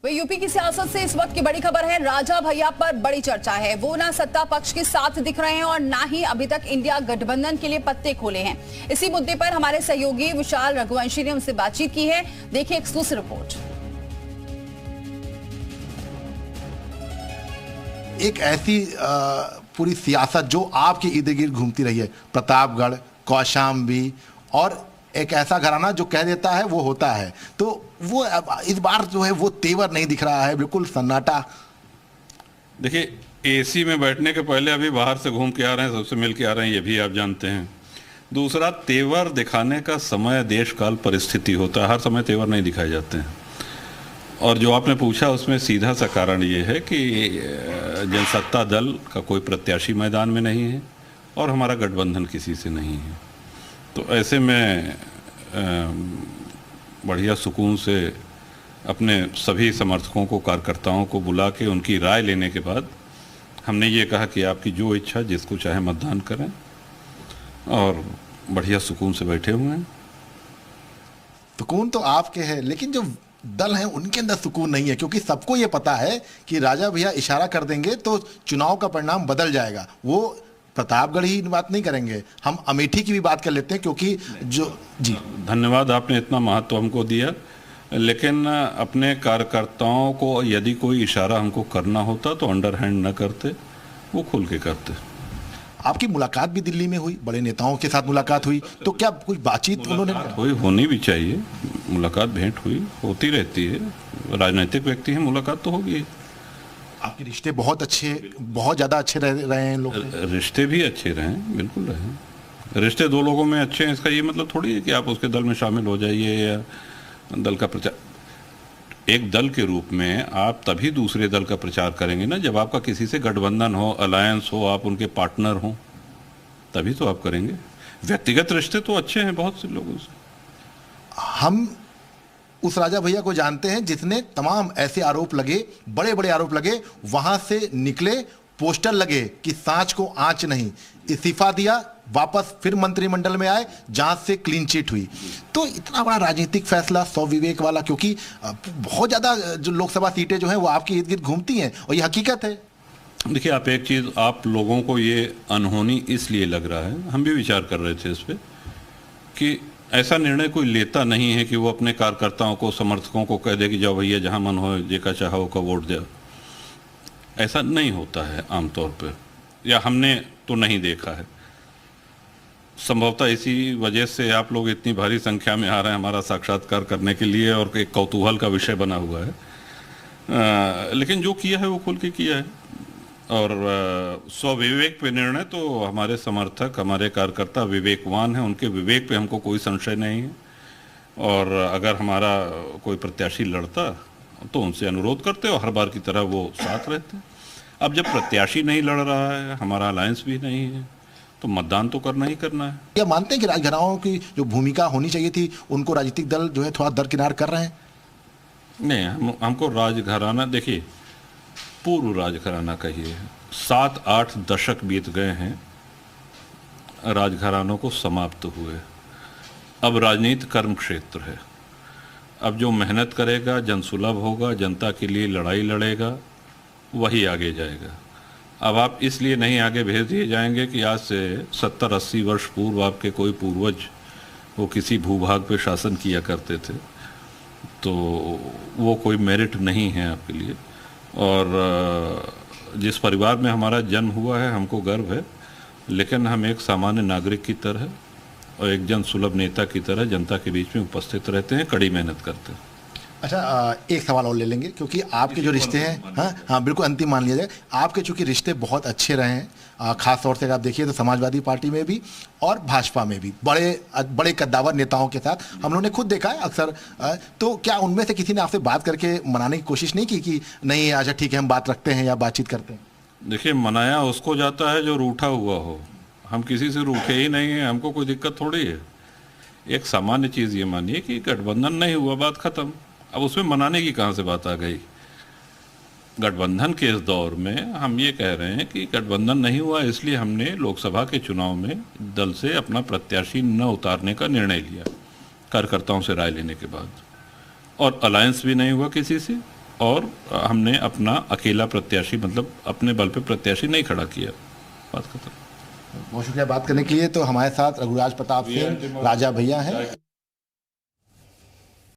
वही यूपी की सियासत से इस वक्त की बड़ी खबर है। राजा भैया पर बड़ी चर्चा है। वो ना सत्ता पक्ष के साथ दिख रहे हैं और ना ही अभी तक इंडिया गठबंधन के लिए पत्ते खोले हैं। इसी मुद्दे पर हमारे सहयोगी विशाल रघुवंशी ने उनसे बातचीत की है। देखिए एक्सक्लूसिव रिपोर्ट। एक ऐसी पूरी सियासत जो आपके इर्द गिर्द घूमती रही है, प्रतापगढ़, कौशाम्बी, और एक ऐसा घराना जो कह देता है वो होता है, तो वो इस बार जो है वो तेवर नहीं दिख रहा है, बिल्कुल सन्नाटा। देखिए, एसी में बैठने के पहले अभी बाहर से घूम के आ रहे हैं, सबसे मिल के आ रहे हैं, ये भी आप जानते हैं। दूसरा, तेवर दिखाने का समय देश काल परिस्थिति होता है, हर समय तेवर नहीं दिखाए जाते हैं। और जो आपने पूछा उसमें सीधा सा कारण ये है कि जनसत्ता दल का कोई प्रत्याशी मैदान में नहीं है और हमारा गठबंधन किसी से नहीं है। तो ऐसे में बढ़िया सुकून से अपने सभी समर्थकों को, कार्यकर्ताओं को बुला के उनकी राय लेने के बाद हमने ये कहा कि आपकी जो इच्छा, जिसको चाहे मतदान करें, और बढ़िया सुकून से बैठे हुए हैं। सुकून तो आपके है, लेकिन जो दल हैं उनके अंदर सुकून नहीं है, क्योंकि सबको ये पता है कि राजा भैया इशारा कर देंगे तो चुनाव का परिणाम बदल जाएगा। वो प्रतापगढ़ ही बात नहीं करेंगे, हम अमेठी की भी बात कर लेते हैं, क्योंकि जो जी धन्यवाद, आपने इतना महत्व हमको दिया। लेकिन अपने कार्यकर्ताओं को यदि कोई इशारा हमको करना होता तो अंडर हैंड न करते, वो खुल के करते। आपकी मुलाकात भी दिल्ली में हुई, बड़े नेताओं के साथ मुलाकात हुई, तो क्या कुछ बातचीत उन्होंने हुई? होनी भी चाहिए, मुलाकात भेंट हुई, होती रहती है, राजनीतिक व्यक्ति हैं, मुलाकात तो होगी। आपके रिश्ते बहुत अच्छे, बहुत ज़्यादा अच्छे रहे हैं लोग। रिश्ते भी अच्छे रहे, बिल्कुल रहे। रिश्ते दो लोगों में अच्छे हैं, इसका ये मतलब थोड़ी है कि आप उसके दल में शामिल हो जाइए या दल का प्रचार। एक दल के रूप में आप तभी दूसरे दल का प्रचार करेंगे ना जब आपका किसी से गठबंधन हो, अलायंस हो, आप उनके पार्टनर हो, तभी तो आप करेंगे। व्यक्तिगत रिश्ते तो अच्छे हैं बहुत से लोगों से। हम उस राजा भैया को जानते हैं जिसने तमाम ऐसे आरोप लगे, बड़े बड़े आरोप लगे, वहां से निकले, पोस्टर लगे कि सांच को आंच नहीं, इस्तीफा दिया, वापस फिर मंत्रिमंडल में आए, जहां से क्लीन चिट हुई। तो इतना बड़ा राजनीतिक फैसला, स्वविवेक वाला, क्योंकि बहुत ज्यादा जो लोकसभा सीटें जो हैं वो आपके इर्द गिर्द घूमती हैं और ये हकीकत है। देखिए, आप एक चीज़, आप लोगों को ये अनहोनी इसलिए लग रहा है, हम भी विचार कर रहे थे इस पर, कि ऐसा निर्णय कोई लेता नहीं है कि वो अपने कार्यकर्ताओं को, समर्थकों को कह दे कि जाओ भैया जहाँ मन हो जेका चाहो का वोट दे। ऐसा नहीं होता है आमतौर पर, या हमने तो नहीं देखा है। संभवतः इसी वजह से आप लोग इतनी भारी संख्या में आ रहे हैं हमारा साक्षात्कार करने के लिए, और एक कौतूहल का विषय बना हुआ है। लेकिन जो किया है वो खुल के किया है, और स्वविवेक पे निर्णय तो हमारे समर्थक, हमारे कार्यकर्ता विवेकवान हैं, उनके विवेक पे हमको कोई संशय नहीं है। और अगर हमारा कोई प्रत्याशी लड़ता तो उनसे अनुरोध करते और हर बार की तरह वो साथ रहते। अब जब प्रत्याशी नहीं लड़ रहा है, हमारा अलायंस भी नहीं है, तो मतदान तो करना ही करना है। क्या मानते हैं कि राजघरानों की जो भूमिका होनी चाहिए थी उनको राजनीतिक दल जो है थोड़ा दरकिनार कर रहे हैं? नहीं, हमको राजघराना, देखिए पूर्व राजघराना कहिए, 7-8 दशक बीत गए हैं राजघरानों को समाप्त हुए। अब राजनीति कर्म क्षेत्र है। अब जो मेहनत करेगा, जनसुलभ होगा, जनता के लिए लड़ाई लड़ेगा, वही आगे जाएगा। अब आप इसलिए नहीं आगे भेज दिए जाएंगे कि आज से 70-80 वर्ष पूर्व आपके कोई पूर्वज वो किसी भूभाग पे शासन किया करते थे, तो वो कोई मेरिट नहीं है आपके लिए। और जिस परिवार में हमारा जन्म हुआ है हमको गर्व है, लेकिन हम एक सामान्य नागरिक की तरह और एक जन सुलभ नेता की तरह जनता के बीच में उपस्थित रहते हैं, कड़ी मेहनत करते हैं। अच्छा, एक सवाल और ले लेंगे, क्योंकि आपके जो रिश्ते हैं, हाँ बिल्कुल अंतिम मान लिया जाए, आपके चूंकि रिश्ते बहुत अच्छे रहे हैं, खास तौर से अगर आप देखिए तो समाजवादी पार्टी में भी और भाजपा में भी बड़े कद्दावर नेताओं के साथ हम लोगों ने खुद देखा है अक्सर। तो क्या उनमें से किसी ने आपसे बात करके मनाने की कोशिश नहीं की कि नहीं अच्छा ठीक है हम बात रखते हैं या बातचीत करते हैं? देखिए, मनाया उसको जाता है जो रूठा हुआ हो, हम किसी से रूठे ही नहीं हैं, हमको कोई दिक्कत थोड़ी है। एक सामान्य चीज़ ये मानिए कि गठबंधन नहीं हुआ, बात खत्म। अब उसमें मनाने की कहाँ से बात आ गई? गठबंधन के इस दौर में हम ये कह रहे हैं कि गठबंधन नहीं हुआ, इसलिए हमने लोकसभा के चुनाव में दल से अपना प्रत्याशी न उतारने का निर्णय लिया, कार्यकर्ताओं से राय लेने के बाद। और अलायंस भी नहीं हुआ किसी से, और हमने अपना अकेला प्रत्याशी मतलब अपने बल पे प्रत्याशी नहीं खड़ा किया। बात खत्म। बहुत शुक्रिया बात करने के लिए। तो हमारे साथ रघुराज प्रताप सिंह राजा भैया हैं।